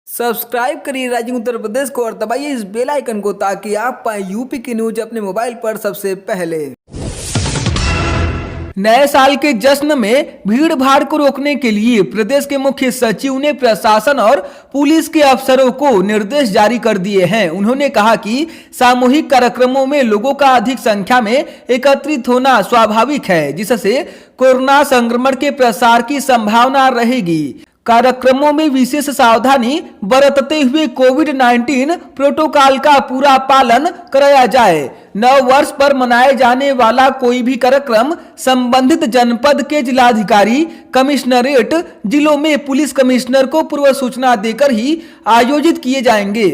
Subscribe करिए rising Uttar Pradesh को और दबाइए इस बेल आइकन को ताकि आप पाए यूपी की न्यूज अपने मोबाइल पर सबसे पहले। नए साल के जश्न में भीड़ भाड़ को रोकने के लिए प्रदेश के मुख्य सचिव ने प्रशासन और पुलिस के अफसरों को निर्देश जारी कर दिए हैं। उन्होंने कहा कि सामूहिक कार्यक्रमों में लोगों का अधिक संख्या में एकत्रित होना स्वाभाविक है, जिससे कोरोना संक्रमण के प्रसार की संभावना रहेगी। कार्यक्रमों में विशेष सावधानी बरतते हुए कोविड-19 प्रोटोकॉल का पूरा पालन कराया जाए। नव वर्ष पर मनाए जाने वाला कोई भी कार्यक्रम संबंधित जनपद के जिलाधिकारी, कमिश्नरेट, जिलों में पुलिस कमिश्नर को पूर्व सूचना देकर ही आयोजित किए जाएंगे।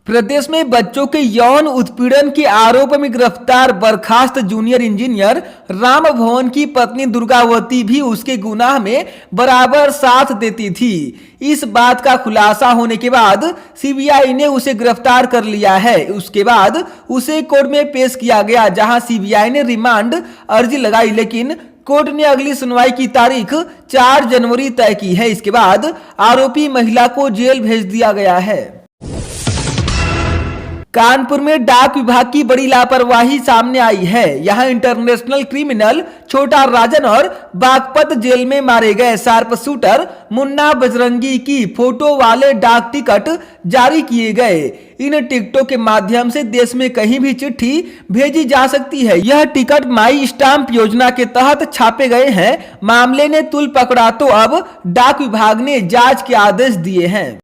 प्रदेश में बच्चों के यौन उत्पीड़न के आरोप में गिरफ्तार बर्खास्त जूनियर इंजीनियर राम भवन की पत्नी दुर्गावती भी उसके गुनाह में बराबर साथ देती थी। इस बात का खुलासा होने के बाद सीबीआई ने उसे गिरफ्तार कर लिया है। उसके बाद उसे कोर्ट में पेश किया गया, जहां सीबीआई ने रिमांड अर्जी लगाई, लेकिन कोर्ट ने अगली सुनवाई की तारीख 4 जनवरी तय की है। इसके बाद आरोपी महिला को जेल भेज दिया गया है। कानपुर में डाक विभाग की बड़ी लापरवाही सामने आई है। यहां इंटरनेशनल क्रिमिनल छोटा राजन और बागपत जेल में मारे गए शार्प शूटर मुन्ना बजरंगी की फोटो वाले डाक टिकट जारी किए गए। इन टिकटों के माध्यम से देश में कहीं भी चिट्ठी भेजी जा सकती है। यह टिकट माई स्टाम्प योजना के तहत छापे गए हैं। मामले ने तूल पकड़ा तो अब डाक विभाग ने जांच के आदेश दिए हैं।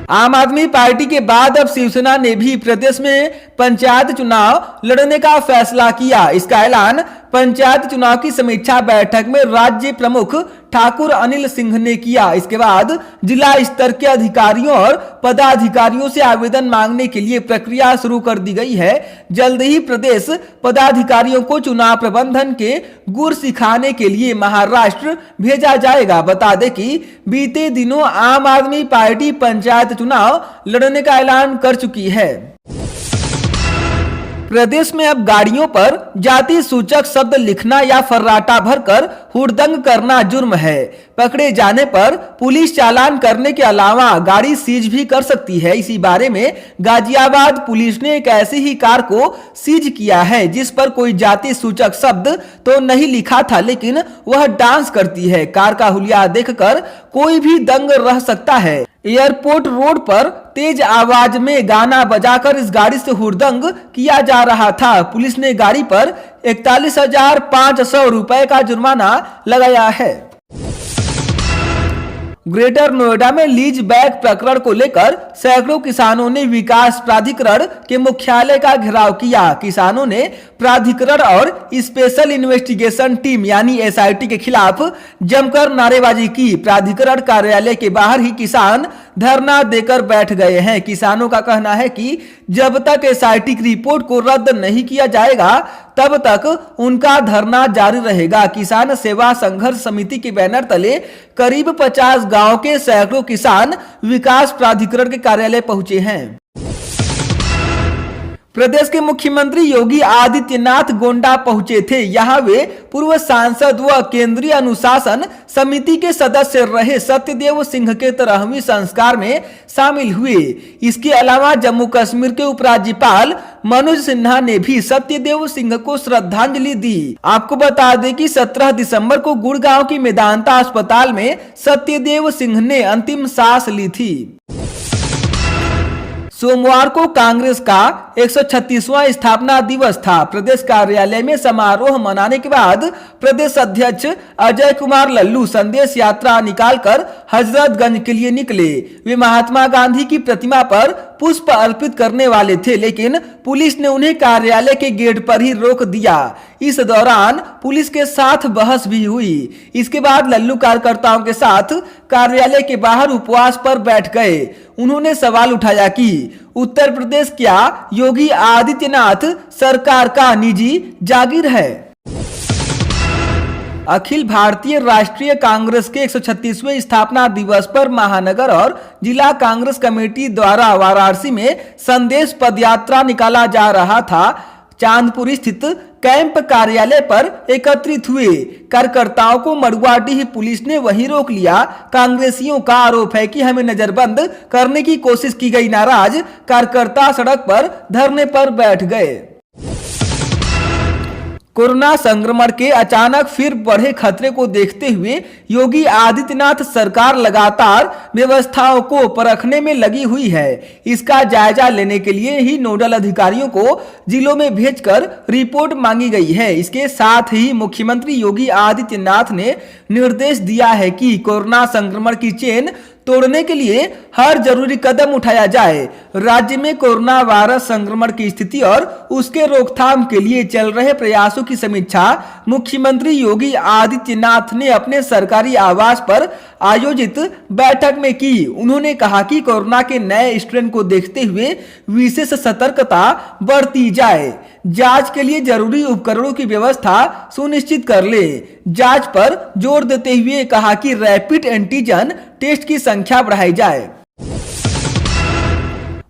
आम आदमी पार्टी के बाद अब शिवसेना ने भी प्रदेश में पंचायत चुनाव लड़ने का फैसला किया। इसका ऐलान पंचायत चुनाव की समीक्षा बैठक में राज्य प्रमुख ठाकुर अनिल सिंह ने किया। इसके बाद जिला स्तर के अधिकारियों और पदाधिकारियों से आवेदन मांगने के लिए प्रक्रिया शुरू कर दी गई है। जल्द ही प्रदेश पदाधिकारियों को चुनाव प्रबंधन के गुर सिखाने के लिए महाराष्ट्र भेजा जाएगा। बता दें कि बीते दिनों आम आदमी पार्टी पंचायत चुनाव लड़ने का ऐलान कर चुकी है। प्रदेश में अब गाड़ियों पर जाति सूचक शब्द लिखना या फर्राटा भरकर हुड़दंग करना जुर्म है। पकड़े जाने पर पुलिस चालान करने के अलावा गाड़ी सीज भी कर सकती है। इसी बारे में गाजियाबाद पुलिस ने एक ऐसी ही कार को सीज किया है जिस पर कोई जाति सूचक शब्द तो नहीं लिखा था, लेकिन वह डांस करती है। कार का हुलिया देखकर कोई भी दंग रह सकता है। एयरपोर्ट रोड पर तेज आवाज में गाना बजाकर इस गाड़ी से हुड़दंग किया जा रहा था। पुलिस ने गाड़ी पर 41,500 रुपए का जुर्माना लगाया है। ग्रेटर नोएडा में लीज बैग प्रकरण को लेकर सैकड़ों किसानों ने विकास प्राधिकरण के मुख्यालय का घेराव किया। किसानों ने प्राधिकरण और स्पेशल इन्वेस्टिगेशन टीम यानी एसआईटी के खिलाफ जमकर नारेबाजी की। प्राधिकरण कार्यालय के बाहर ही किसान धरना देकर बैठ गए हैं। किसानों का कहना है कि जब तक एसआईटी की रिपोर्ट को रद्द नहीं किया जाएगा तब तक उनका धरना जारी रहेगा। किसान सेवा संघर्ष समिति के बैनर तले करीब 50 गांव के सैकड़ों किसान विकास प्राधिकरण के कार्यालय पहुंचे हैं। प्रदेश के मुख्यमंत्री योगी आदित्यनाथ गोंडा पहुंचे थे। यहां वे पूर्व सांसद व केंद्रीय अनुशासन समिति के सदस्य रहे सत्यदेव सिंह के 13वीं संस्कार में शामिल हुए। इसके अलावा जम्मू कश्मीर के उपराज्यपाल मनोज सिन्हा ने भी सत्यदेव सिंह को श्रद्धांजलि दी। आपको बता दें कि 17 दिसंबर को गुड़गांव की मेदांता अस्पताल में सत्यदेव सिंह ने अंतिम सांस ली थी। सोमवार को कांग्रेस का 136वां स्थापना दिवस था। प्रदेश कार्यालय में समारोह मनाने के बाद प्रदेश अध्यक्ष अजय कुमार लल्लू संदेश यात्रा निकालकर हजरतगंज के लिए निकले। वे महात्मा गांधी की प्रतिमा पर पुष्प अर्पित करने वाले थे, लेकिन पुलिस ने उन्हें कार्यालय के गेट पर ही रोक दिया। इस दौरान पुलिस के साथ बहस भी हुई। इसके बाद लल्लू कार्यकर्ताओं के साथ कार्यालय के बाहर उपवास पर बैठ गए। उन्होंने सवाल उठाया कि उत्तर प्रदेश क्या योगी आदित्यनाथ सरकार का निजी जागीर है। अखिल भारतीय राष्ट्रीय कांग्रेस के 136वें स्थापना दिवस पर महानगर और जिला कांग्रेस कमेटी द्वारा वाराणसी में संदेश पदयात्रा निकाला जा रहा था। चांदपुर स्थित कैंप कार्यालय पर एकत्रित हुए कार्यकर्ताओं को मड़ुआडीह पुलिस ने वहीं रोक लिया। कांग्रेसियों का आरोप है कि हमें नजरबंद करने की कोशिश की गई। नाराज कार्यकर्ता सड़क पर धरने पर बैठ गए। कोरोना संक्रमण के अचानक फिर बढ़े खतरे को देखते हुए योगी आदित्यनाथ सरकार लगातार व्यवस्थाओं को परखने में लगी हुई है। इसका जायजा लेने के लिए ही नोडल अधिकारियों को जिलों में भेजकर रिपोर्ट मांगी गई है। इसके साथ ही मुख्यमंत्री योगी आदित्यनाथ ने निर्देश दिया है कि कोरोना संक्रमण की चेन तोड़ने के लिए हर जरूरी कदम उठाया जाए। राज्य में कोरोना वायरस संक्रमण की स्थिति और उसके रोकथाम के लिए चल रहे प्रयासों की समीक्षा मुख्यमंत्री योगी आदित्यनाथ ने अपने सरकारी आवास पर आयोजित बैठक में की। उन्होंने कहा कि कोरोना के नए स्ट्रेन को देखते हुए विशेष सतर्कता बरती जाए। जांच के लिए जरूरी उपकरणों की व्यवस्था सुनिश्चित कर ले। जांच पर जोर देते हुए कहा कि रैपिड एंटीजन टेस्ट की संख्या बढ़ाई जाए।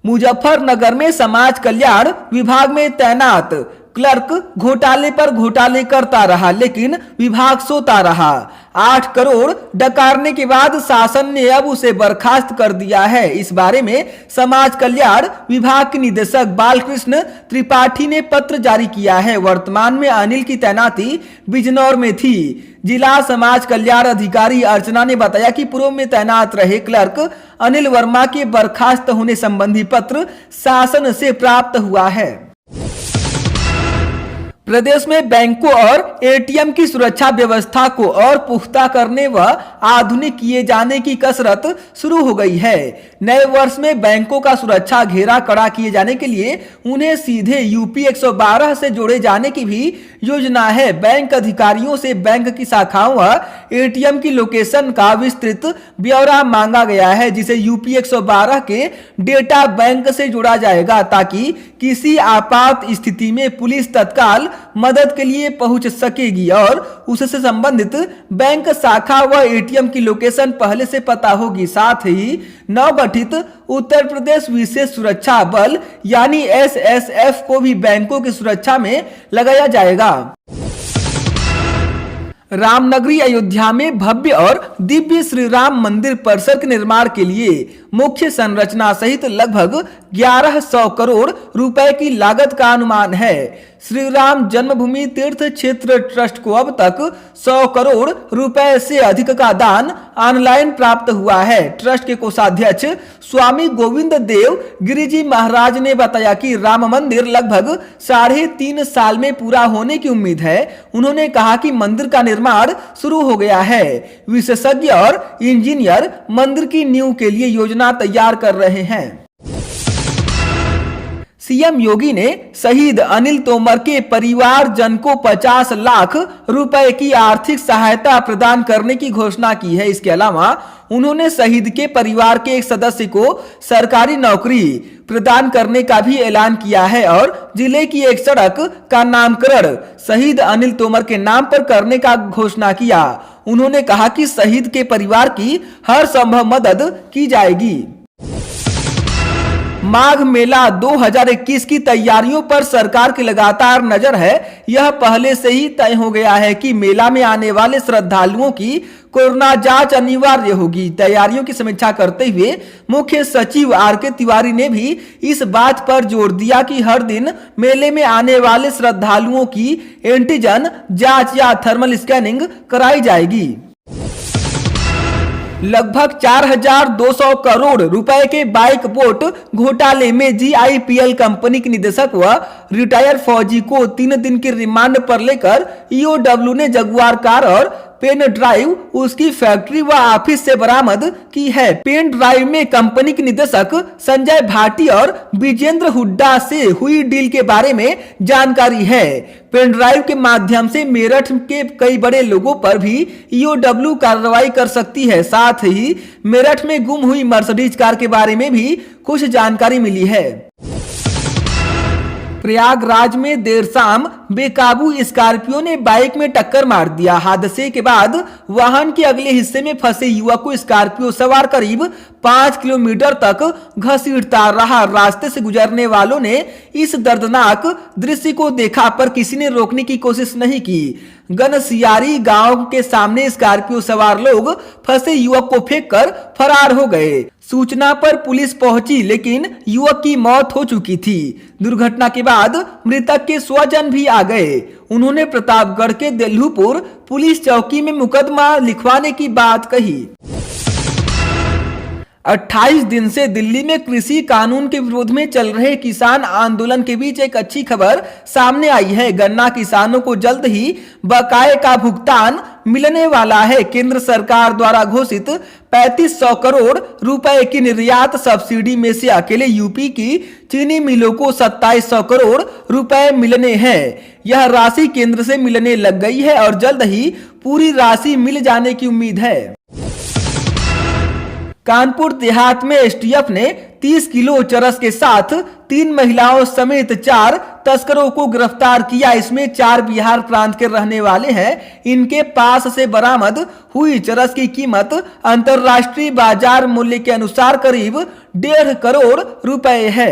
मुजफ्फरनगर में समाज कल्याण विभाग में तैनात क्लर्क घोटाले पर घोटाले करता रहा, लेकिन विभाग सोता रहा। 8 करोड़ डकारने के बाद शासन ने अब उसे बर्खास्त कर दिया है। इस बारे में समाज कल्याण विभाग के निदेशक बालकृष्ण त्रिपाठी ने पत्र जारी किया है। वर्तमान में अनिल की तैनाती बिजनौर में थी। जिला समाज कल्याण अधिकारी अर्चना ने बताया कि पूर्व में तैनात रहे क्लर्क अनिल वर्मा के बर्खास्त होने संबंधी पत्र शासन से प्राप्त हुआ है। प्रदेश में बैंकों और एटीएम की सुरक्षा व्यवस्था को और पुख्ता करने व आधुनिक किए जाने की कसरत शुरू हो गई है। नए वर्ष में बैंकों का सुरक्षा घेरा कड़ा किए जाने के लिए उन्हें सीधे यूपी 112 से जोड़े जाने की भी योजना है। बैंक अधिकारियों से बैंक की शाखाओं व एटीएम की लोकेशन का विस्तृत ब्यौरा मांगा गया है, जिसे यूपी 112 के डेटा बैंक से जोड़ा जाएगा, ताकि किसी आपात स्थिति में पुलिस तत्काल मदद के लिए पहुंच सकेगी और उससे संबंधित बैंक शाखा व एटीएम की लोकेशन पहले से पता होगी। साथ ही नवगठित उत्तर प्रदेश विशेष सुरक्षा बल यानी एसएसएफ को भी बैंकों की सुरक्षा में लगाया जाएगा। रामनगरी अयोध्या में भव्य और दिव्य श्री राम मंदिर परिसर के निर्माण के लिए मुख्य संरचना सहित लगभग 1100 करोड़ रुपए की लागत का अनुमान है। श्री राम जन्मभूमि तीर्थ क्षेत्र ट्रस्ट को अब तक 100 करोड़ रुपए से अधिक का दान ऑनलाइन प्राप्त हुआ है। ट्रस्ट के कोषाध्यक्ष स्वामी गोविंद देव गिरिजी महाराज ने बताया कि राम मंदिर लगभग 3.5 साल में पूरा होने की उम्मीद है। उन्होंने कहा कि मंदिर का निर्माण शुरू हो गया है। विशेषज्ञ और इंजीनियर मंदिर की नींव के लिए योजना तैयार कर रहे हैं। सीएम योगी ने शहीद अनिल तोमर के परिवारजन को 50 लाख रुपए की आर्थिक सहायता प्रदान करने की घोषणा की है। इसके अलावा उन्होंने शहीद के परिवार के एक सदस्य को सरकारी नौकरी प्रदान करने का भी ऐलान किया है और जिले की एक सड़क का नामकरण शहीद अनिल तोमर के नाम पर करने का घोषणा किया। उन्होंने कहा कि शहीद के परिवार की हर संभव मदद की जाएगी। माघ मेला 2021 की तैयारियों पर सरकार की लगातार नजर है। यह पहले से ही तय हो गया है कि मेला में आने वाले श्रद्धालुओं की कोरोना जांच अनिवार्य होगी। तैयारियों की समीक्षा करते हुए मुख्य सचिव आर.के. तिवारी ने भी इस बात पर जोर दिया कि हर दिन मेले में आने वाले श्रद्धालुओं की एंटीजन जांच या थर्मल स्कैनिंग कराई जाएगी। लगभग 4,200 करोड़ रुपए के बाइक बोट घोटाले में जीआईपीएल कंपनी के निदेशक व रिटायर्ड फौजी को 3 दिन की रिमांड पर लेकर ईओडब्ल्यू ने जगुआर कार और पेन ड्राइव उसकी फैक्ट्री व ऑफिस से बरामद की है। पेन ड्राइव में कंपनी के निदेशक संजय भाटी और विजेंद्र हुड्डा से हुई डील के बारे में जानकारी है। पेन ड्राइव के माध्यम से मेरठ के कई बड़े लोगों पर भी ईओडब्ल्यू कार्रवाई कर सकती है। साथ ही मेरठ में गुम हुई मर्सिडीज कार के बारे में भी कुछ जानकारी मिली है। प्रयागराज में देर शाम बेकाबू स्कॉर्पियो ने बाइक में टक्कर मार दिया। हादसे के बाद वाहन के अगले हिस्से में फंसे युवक को स्कॉर्पियो सवार करीब 5 किलोमीटर तक घसीटता रहा। रास्ते से गुजरने वालों ने इस दर्दनाक दृश्य को देखा पर किसी ने रोकने की कोशिश नहीं की। गनसियारी गांव के सामने स्कॉर्पियो सवार लोग फंसे युवक को फेंककर फरार हो गए। सूचना पर पुलिस पहुंची लेकिन युवक की मौत हो चुकी थी। दुर्घटना के बाद मृतक के स्वजन भी आ गए। उन्होंने प्रतापगढ़ के देल्हूपुर पुलिस चौकी में मुकदमा लिखवाने की बात कही। 28 दिन से दिल्ली में कृषि कानून के विरोध में चल रहे किसान आंदोलन के बीच एक अच्छी खबर सामने आई है। गन्ना किसानों को जल्द ही बकाये का भुगतान मिलने वाला है। केंद्र सरकार द्वारा घोषित 3500 करोड़ रुपए की निर्यात सब्सिडी में से अकेले यूपी की चीनी मिलों को 2700 करोड़ रुपए मिलने हैं। यह राशि केंद्र से मिलने लग गई है और जल्द ही पूरी राशि मिल जाने की उम्मीद है। कानपुर देहात में एसटीएफ ने 30 किलो चरस के साथ 3 महिलाओं समेत 4 तस्करों को गिरफ्तार किया। इसमें 4 बिहार प्रांत के रहने वाले हैं। इनके पास से बरामद हुई चरस की कीमत अंतर्राष्ट्रीय बाजार मूल्य के अनुसार करीब 1.5 करोड़ रुपए है।